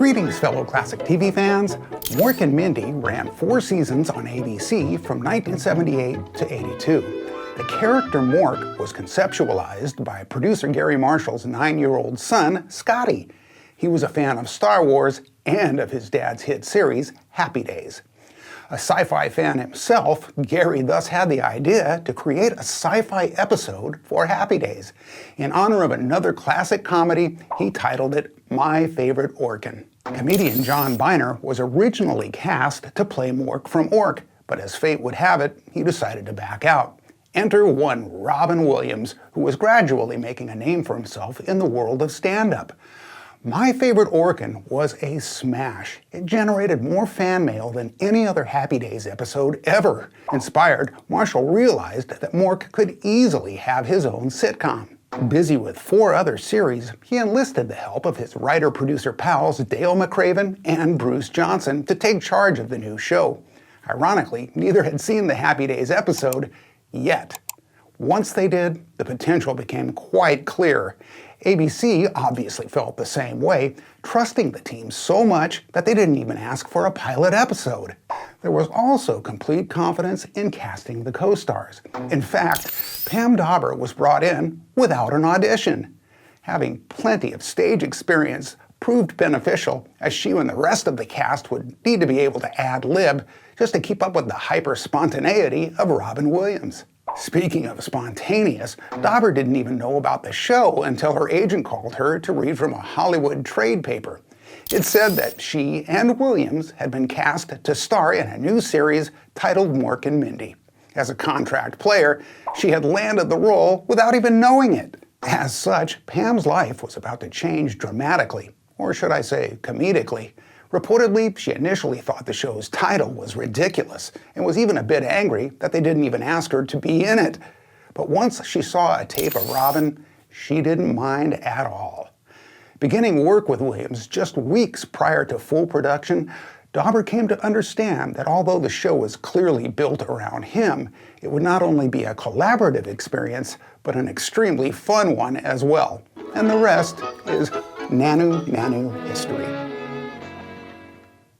Greetings, fellow classic TV fans. Mork and Mindy ran 4 seasons on ABC from 1978 to 82. The character Mork was conceptualized by producer Garry Marshall's 9-year-old son, Scotti. He was a fan of Star Wars and of his dad's hit series, Happy Days. A sci-fi fan himself, Garry thus had the idea to create a sci-fi episode for Happy Days. In honor of another classic comedy, he titled it My Favorite Orkin. Comedian John Byner was originally cast to play Mork from Ork, but as fate would have it, he decided to back out. Enter one Robin Williams, who was gradually making a name for himself in the world of stand-up. My Favorite Orkin was a smash. It generated more fan mail than any other Happy Days episode ever. Inspired, Marshall realized that Mork could easily have his own sitcom. Busy with 4 other series, he enlisted the help of his writer-producer pals Dale McCraven and Bruce Johnson to take charge of the new show. Ironically, neither had seen the Happy Days episode yet. Once they did, the potential became quite clear. ABC obviously felt the same way, trusting the team so much that they didn't even ask for a pilot episode. There was also complete confidence in casting the co-stars. In fact, Pam Dawber was brought in without an audition. Having plenty of stage experience proved beneficial, as she and the rest of the cast would need to be able to ad-lib just to keep up with the hyper-spontaneity of Robin Williams. Speaking of spontaneous, Dawber didn't even know about the show until her agent called her to read from a Hollywood trade paper. It said that she and Williams had been cast to star in a new series titled Mork and Mindy. As a contract player, she had landed the role without even knowing it. As such, Pam's life was about to change dramatically, or should I say comedically. Reportedly, she initially thought the show's title was ridiculous and was even a bit angry that they didn't even ask her to be in it. But once she saw a tape of Robin, she didn't mind at all. Beginning work with Williams just weeks prior to full production, Dawber came to understand that although the show was clearly built around him, it would not only be a collaborative experience, but an extremely fun one as well. And the rest is nanu history.